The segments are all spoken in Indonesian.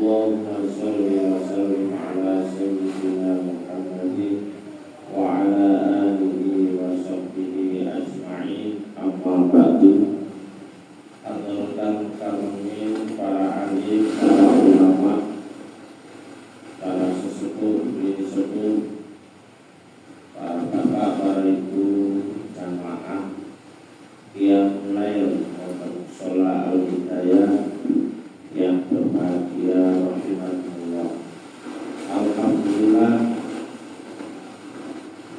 Allahumma sholli wa sallim ala sayyidina Muhammadin wa ala alihi wa sahbihi ajma'in. Amma ba'du. Hadratan kalimin, para alim, para ulama, para sesepuh, bini sepuh, para bapak, para ibu, jamaah yang lain maupun sholat al-hidayah yang berbahagia rahimahullah. Alhamdulillah,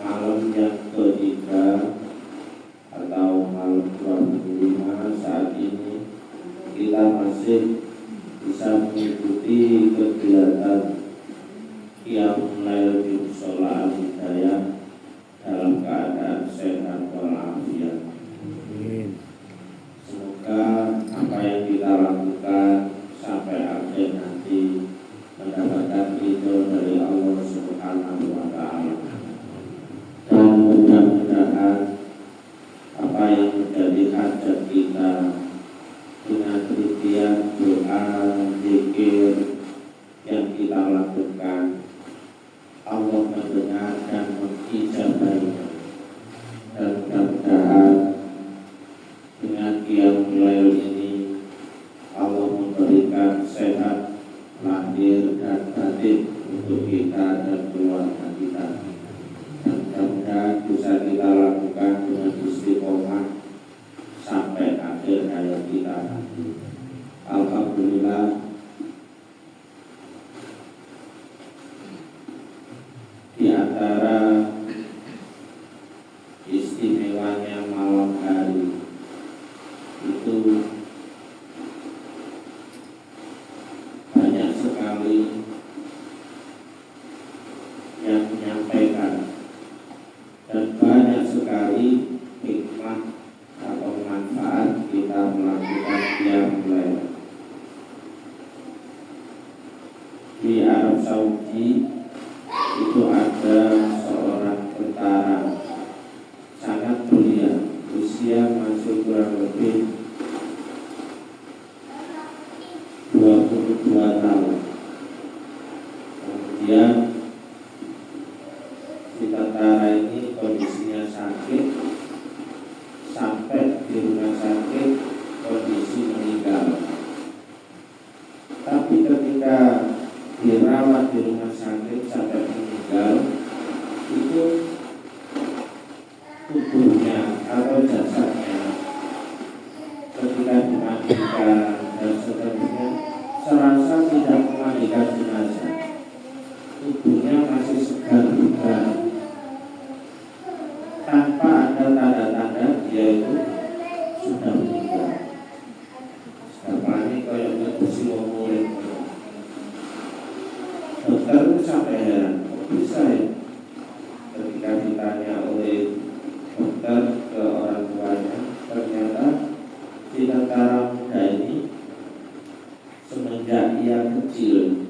malam yang ketiga atau malam 25 saat ini kita masih bisa mengikuti kegiatan qiyamul lail di mushola al-hidayah dalam keadaan sehat walafiat. Semoga apa yang kita lakukan sampai akhir nanti mendapatkan ridho dari Allah Subhanahu wa Ta'ala, dan mudah-mudahan apa yang menjadi hajat kita dengan ikhtiar doa, zikir yang kita lakukan, Allah mendengar dan mengijabahnya. Dan mudah-mudahan dengan qiyamul lail ini Allah memberikan sehat lahir dan batin untuk kita dan keluarga kita. Dan mudah-mudahan bisa kita lakukan dengan istiqomah sampai akhir hayat kita nanti. Alhamdulillah, di antara istimewanya malam hari itu banyak sekali yang menyampaikan, dan banyak sekali hikmah atau manfaat kita melakukan qiyamul lail. Di Arab Saudi itu ada seorang tentara sangat belia, usia masih kurang lebih 22 tahun. Kemudian si tentara ini kondisinya sakit, sampai di rumah sakit kondisi meninggal. Tapi ketika dirawat di rumah sakit sampai meninggal, itu tubuhnya atau jasadnya ketika dimandikan dan seterusnya serasa tidak memandikan jenazah. Tubuhnya masih segar bugar, tanpa ada tanda-tanda dia itu sudah meninggal. Sekarang ini kayaknya bersih murid. Dokter itu sampai heran, kok bisa ya? Ketika ditanya oleh dokter ke orang tuanya, ternyata si tentara muda ini semenjak ia kecil,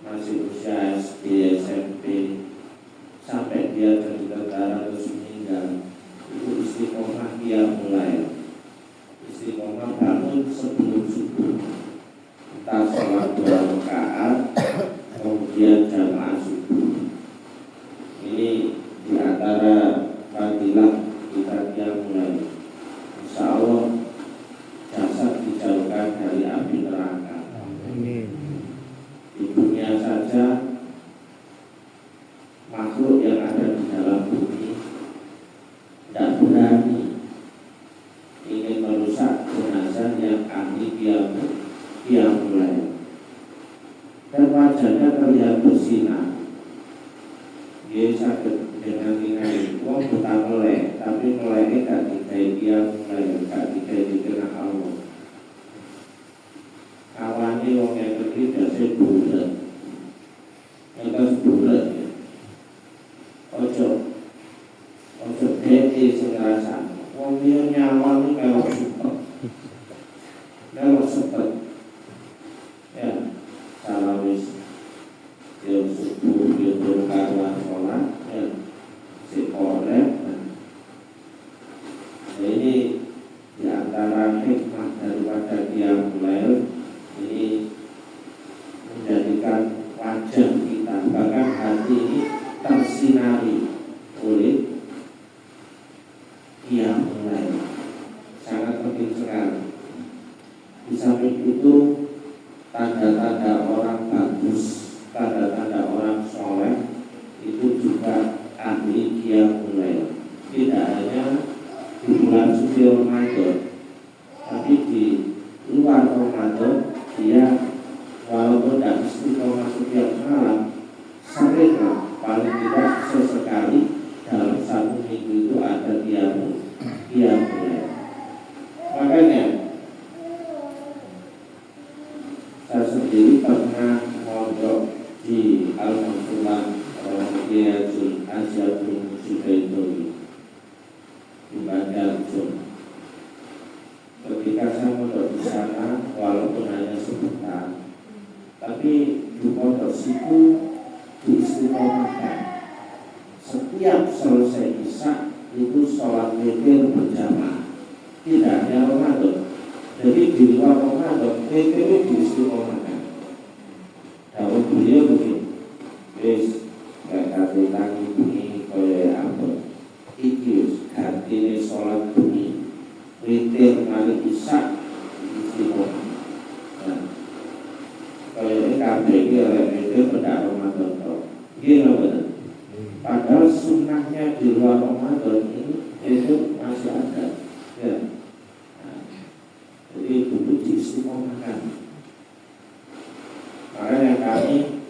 masih usia SD, SMP, sampai dia jadi tentara terus meninggal, itu istiqomah qiyamul lail. Istiqomah bangun sebelum subuh, entah sholat 2 rakaat, kemudian jamaah subuh. Ini di antara fadilah kita qiyamul lail. Insya Allah jasad dijauhkan dari api neraka. Di dunia saja makhluk yang ada di dalam bumi tidak berani ingin merusak jenazah yang ahli qiyamul lail. Dan wajahnya terlihat bersinar. Dia sakit dengan tinggal wong buta melek, tapi meleknya gak dikai qiyamul lail, gak dikai di tengah Allah. Awalnya wong yang ketiga saya bulat, atas bulat ya. Ojo beti sengrasa. Wong dia nyawa ini kalau sepet, ya salah wis. Dia subuh, dia berkaruan sholat, ya si korek. Nah ini di antara hikmah daripada qiyamul lail ini menjadi Samping itu tanda-tanda orang bagus, tanda-tanda orang soleh itu juga ahli qiyamul lail. Tidak hanya di bulan suci Ramadan, tapi di luar Ramadan dia walaupun tidak istiqomah setiap malam, sering paling tidak sesekali dalam satu minggu itu ada qiyamul lail. Makanya saya sendiri pernah mondok di Al-Mansulah Ramadan Asyadul Musibaidul di Banjarmasin. Ketika saya mondok di sana, walaupun hanya sebentar, tapi di pondok situ diistiqomahkan. Setiap selesai isya itu sholat witir berjamaah. Tidak hanya Ramadan, jadi di luar Ramadan witir diistiqomahkan. Dalam beliau begini, wis gak kasih tangi bunyi kaya apa, iki ganti sholat bunyi witir kali isya istiqomah. Nah, kaya ini kabeh iki oleh witir pada Ramadan kok. Gini benar. Padahal sunnahnya di luar Ramadan ini itu masih ada. Ya. Nah, jadi itu diistiqomahkan. Makanya kami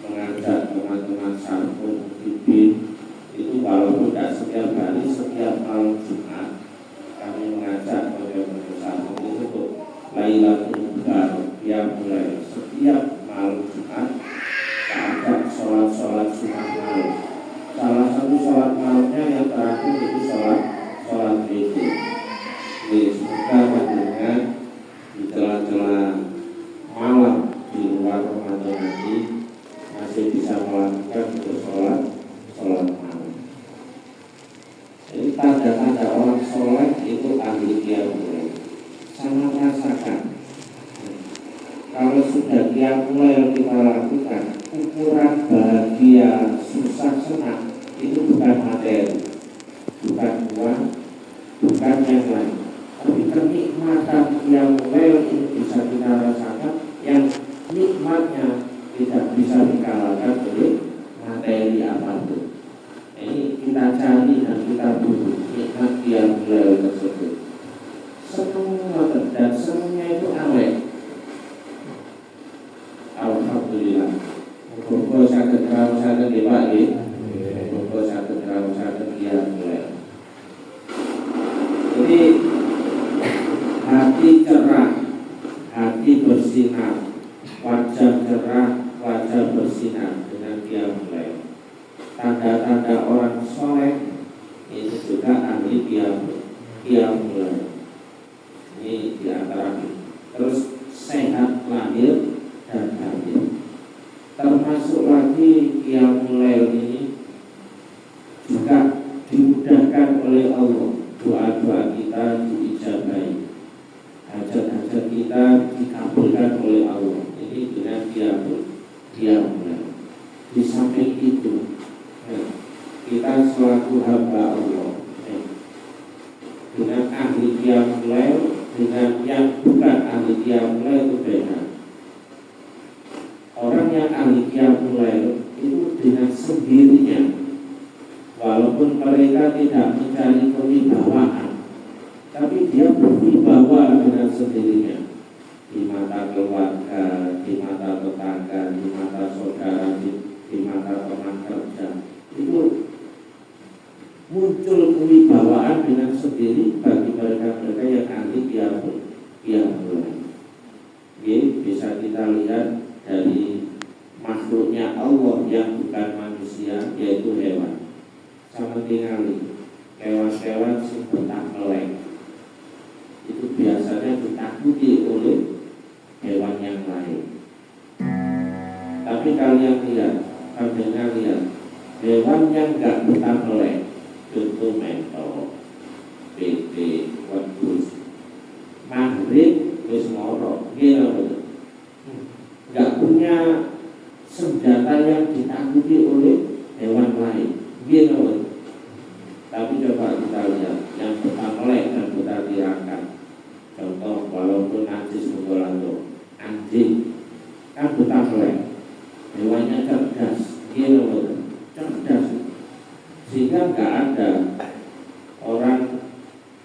mengajak teman-teman Sarpun Muhyiddin itu walaupun tidak setiap hari, setiap malam Jumat kami mengajak teman-teman Sarpun itu untuk Lailatul Qadar yang mulai setiap malam Jumat kita ajak sholat sunnah malam. Salah satu sholat malamnya yang terakhir itu sholat witir. Semoga panjenengan di celah-celah malam di luar Ramadan nanti masih bisa melakukan untuk sholat malam. Jadi tanda-tanda orang sholat itu ahli qiyamul lail. Sama rasakan. Kalau sudah qiyamul lail kita lakukan, ukuran bahagia, susah, senang itu bukan materi, bukan uang, bukan yang lain, tapi kenikmatan qiyamul lail itu bisa kita rasakan, yang nikmatnya tidak bisa dikalahkan oleh materi apapun. Ini kita cari dan kita butuh nikmat qiyamul lail tersebut. Semua dan semuanya itu awet. Alhamdulillah. Muga saged saged Pak nggih. Muga saged saged qiyamul lail. Jadi hati cerah, hati bersinar, wajah cerah, wajah bersinar dengan qiyamul lail. Tanda-tanda orang soleh itu juga ahli qiyamul lail. Ini diantara. Terus sehat lahir dan batin. Termasuk lagi qiyamul lail ini juga dimudahkan oleh Allah. Doa-doa kita diijabahi, hajat-hajat kita dikabulkan oleh Allah. Ini dengan qiyamul lail. Di samping itu, kita selaku hamba Allah, dengan ahli qiyamul lail dengan yang bukan ahli qiyamul lail itu beda. Orang yang ahli qiyamul lail itu dengan sendirinya, walaupun mereka tidak mencari kewibawaan, tapi dia berwibawa dengan sendirinya di mata keluarga, di mata tetangga, di mata saudara, di mata teman kerja. Itu muncul kewibawaan dengan sendiri bagi mereka-mereka yang ahli qiyamul lail. Ini bisa kita lihat dari makhluknya Allah yang bukan manusia, yaitu hewan. Sama tinggali hewan-hewan sing betah melek itu biasanya ditakuti oleh hewan yang lain. Tapi kalian lihat, hewan yang enggak betah melek, contoh mentok, bete, wedhus, maghrib wis ngorok, gitu. Enggak punya senjata yang ditakuti oleh hewan lain, gitu. Tapi coba kita lihat yang betah melek dan betah tirakat. Contoh, walaupun najis menggolang anjing kan betah melek, hewannya cerdas, cerdas, sehingga nggak ada orang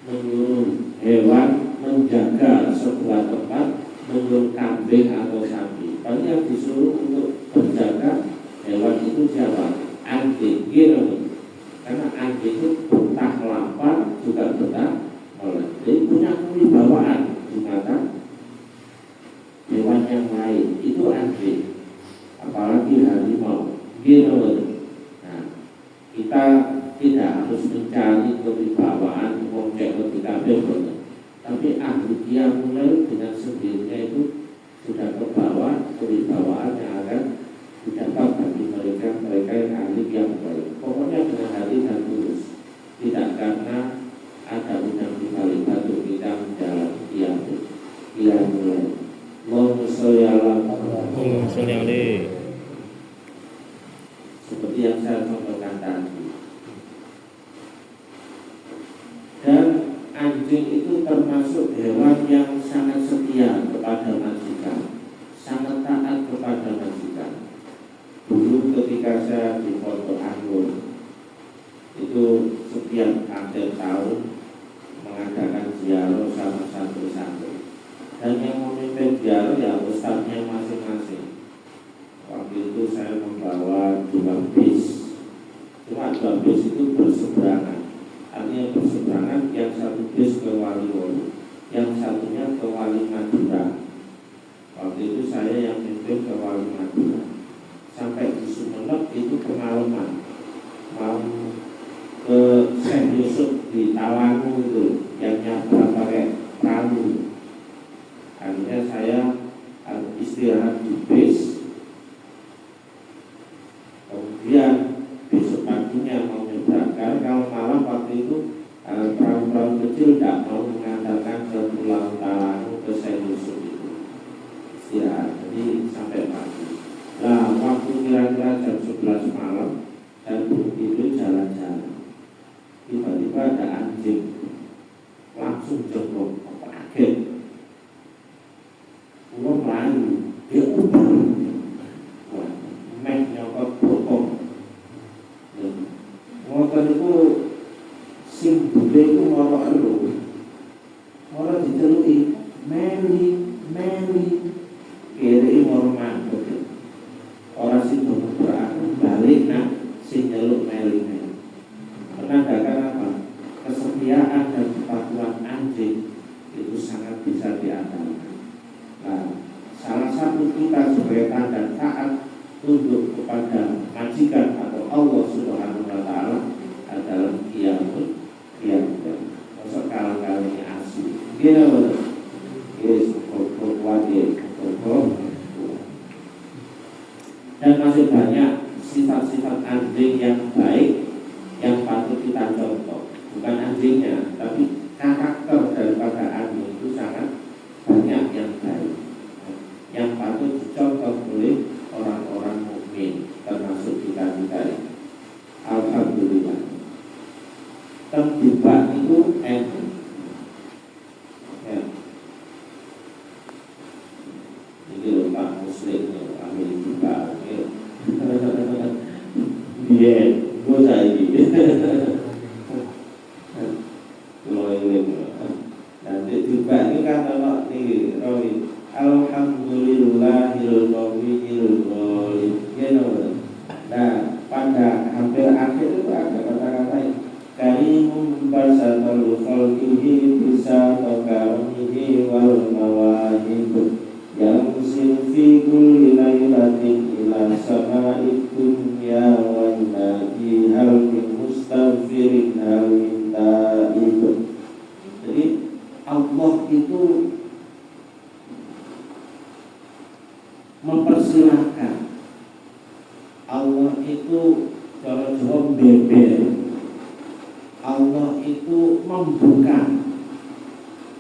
menyuruh hewan menjaga sebuah tempat, menyuruh kambing atau sapi. Paling yang disuruh untuk menjaga hewan itu siapa? Anjing, karena anjing itu betah lapar juga betah melek. Jadi punya kewibawaan di mata hewan yang lain, itu anjing, apalagi harimau. Nah, kita tidak harus mencari kewibawaan mengcek ketika berbeda, tapi ahli dia mulai dengan sendirinya itu sudah terbawa kewibawaan yang akan didapat bagi mereka yang ahli yang baik. Pokoknya dengan hati dan tulus, tidak karena ada undang di balik batu kita menjalani dia mulai. Seperti yang saya contohkan tadi. Dan anjing itu termasuk hewan yang sangat setia kepada majikan, sangat taat kepada majikan. Dulu ketika saya di Pondok Anggur, itu setiap akhir tahun mengadakan ziarah sama santri-santri, dan yang memimpin ziarah ya ustadznya masing-masing. Waktu itu saya membawa 2 bis, cuma 2 bis itu berseberangan. Artinya berseberangan, yang satu bis ke Waliwolo, yang satunya ke Wali Madura. Waktu itu saya yang mimpin ke Wali Madura. Sampai di Sumeneb itu kemalaman, mau ke Syekh Yusuf di Tawangu itu, yang nyabrang pakai perahu. Akhirnya saya istirahat di bis. Kemudian besok paginya mau nyebrang, karena kalau malam waktu itu perahu-perahu kecil tidak mau mengantarkan ke Pulau Tawangu ke Syekh Yusuf itu istirahat, jadi sampai pagi. Nah, waktu kira-kira jam 11 malam saya begitu jalan-jalan, tiba-tiba ada anjing langsung jongkok, kaget. Pulau Melayu, dia ubah, meh nyokot bokong. Ngotot itu sing bude itu ngorok elu, ngorok dicelui, meli, kiri ngorok mantuk. Orang sing bergerak balik nak sing nyeluk meli. Menandakan apa? Kesetiaan dan kepatuhan anjing itu sangat bisa diandalkan. Nah, salah satu kita sebagai tanda taat tunduk kepada majikan atau Allah Subhanahu wa Ta'ala adalah qiyamul qiyamah. Masuk kali-kali asli. Gila. Yes, dan masih banyak sifat-sifat anjing yang baik yang patut kita contoh. Bukan anjingnya, tapi karakter daripada anjing itu sangat banyak yang baik, yang patut dicontoh oleh orang-orang mukmin, termasuk kita-kita ini. Alhamdulillah. Terjebak itu ya. Ini loh Pak Muslim, amin juga. Iya, gue saya ini. Nanti juga ini kan kalau nih Roy, alhamdulillahil qawiyil ghalib. Nah, pada hampir akhir itu ada kata-kata karimun basatul khalqihi bisa tokarmihi wal mawahib yang silfi kulli laylatin ila sama'id dunya wa nadi hal min mustaghfirin hal min ta'ib. Jadi Allah itu mempersilahkan, Allah itu cara Jawa beber, Allah itu membuka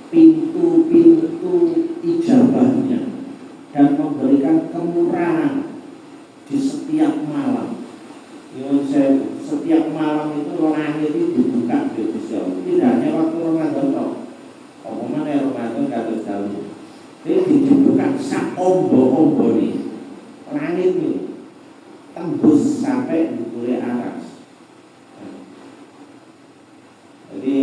pintu-pintu ijabahnya dan memberikan kemurahan di setiap malam. Setiap malam itu langit itu dibuka di Gusti Allah. Tidak hanya waktu Ramadan toh. Omongan Ramadan kata jauh. Jadi dibuka sak ombo nih langit nih tembus sampai di kulit atas. Jadi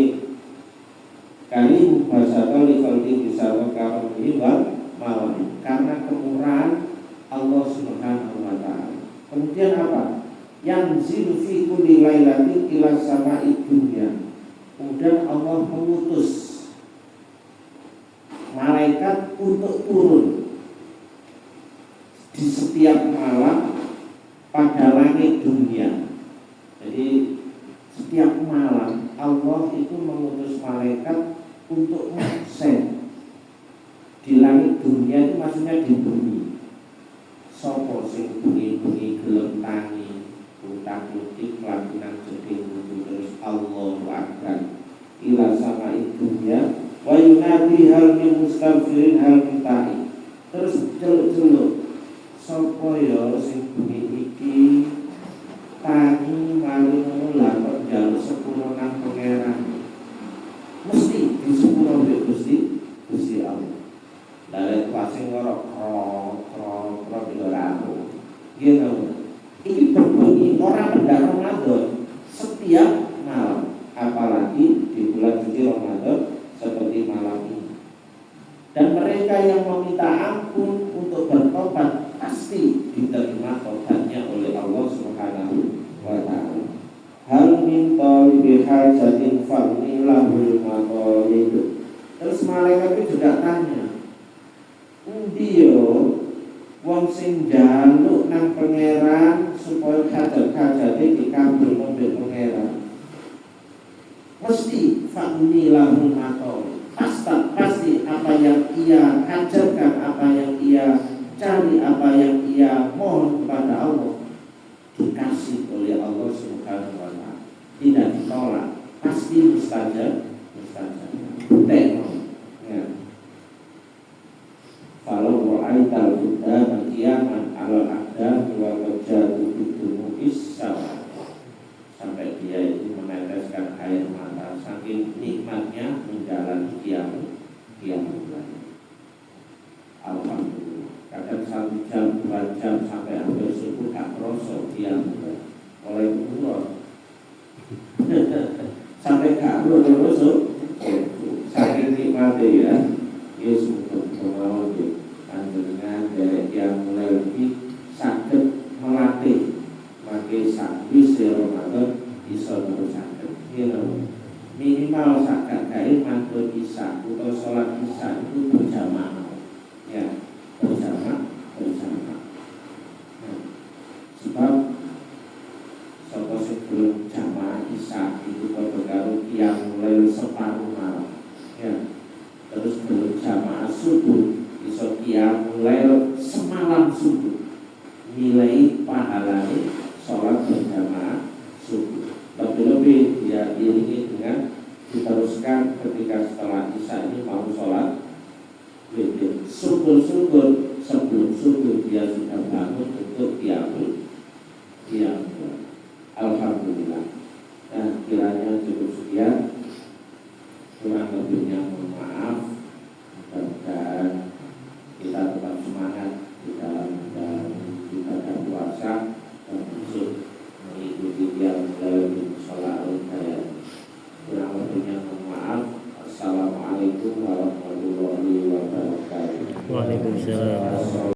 kali bahasa kali bisa kalau hilang malam karena kemurahan Allah Subhanahu wa taala. Kemudian apa? Yang zilufi kulli lailatin ila sama'i dunya. Kemudian Allah mengutus malaikat untuk turun di setiap malam pada langit dunia. Jadi setiap malam Allah itu mengutus malaikat untuk mengsen di langit dunia, itu maksudnya di bumi. Sopo sing bunyi-bunyi gelem tangi utak-utik kelampinan jeding terus Allahu Akbar ila sama'i dunya wa yunadi hal min mustaghfirin hal min ta'i. Terus celuk-celuk sopo ya sing bunyi iki tangi mari mula kok njaluk sepuro nang pangeran. Mesti disepuro mbek Gusti Allah. Dari pasing ngorok krok di oramu gitu. Ini berbunyi orang pada Ramadan setiap malam, apalagi di bulan suci Ramadan seperti malam ini. Dan mereka yang meminta ampun untuk bertobat pasti diterima tobatnya oleh Allah Subhanahu wa taala. Hal min talibi hajatin fa'nilahul maqalid. Terus malaikat itu juga tanya, "Ndiyo wong sing njaluk nang pangeran supaya hajat-hajate dikabul mobil pangeran." Mesti fa'nilahul maqalid. Pasti apa yang ia hajarkan, apa yang ia cari, apa yang ia mohon kepada Allah dikasih oleh Allah Subhanahu wa taala. Tidak ditolak, pasti mustajab. Ya. Kalau ra'aital huda qiyaman 'alal aqdam wa wajadu bidumu issawa. Sampai dia itu meneteskan air mata saking nikmatnya menjalani qiyam. Alhamdulillah. Kadang 1 jam, 2 jam sampai hampir subuh tak kerasa qiyam. Oleh Allah sampai gak lulus saking nikmatnya ya. Yesus berkemauan panjenengan dari yang mulai lebih sakit melatih makin sakit Ramadan bisa sakit minimal sakit kain mantul isya atau sholat isya itu berjamaah ya, berjamaah sebab sopo sebelum jamaah isya itu karo yang mulai separuh malam ya. Terus belum jamaah subuh iso mulai semalam subuh nilai pahalanya sholat berjamaah subuh. Lebih-lebih dia iringi dengan diteruskan ketika setelah isya ini mau sholat witir. Syukur-syukur sebelum subuh dia sudah bangun untuk qiyamul. Alhamdulillah. Nah, kiranya cukup sekian. Kurang lebihnya mohon maaf. Dan kita tetap semangat di dalam ibadah puasa dan khusus mengikuti yang dalam sholat al-Qiyam. Kurang lebihnya mohon maaf. Assalamualaikum warahmatullahi wabarakatuh. Waalaikumsalam.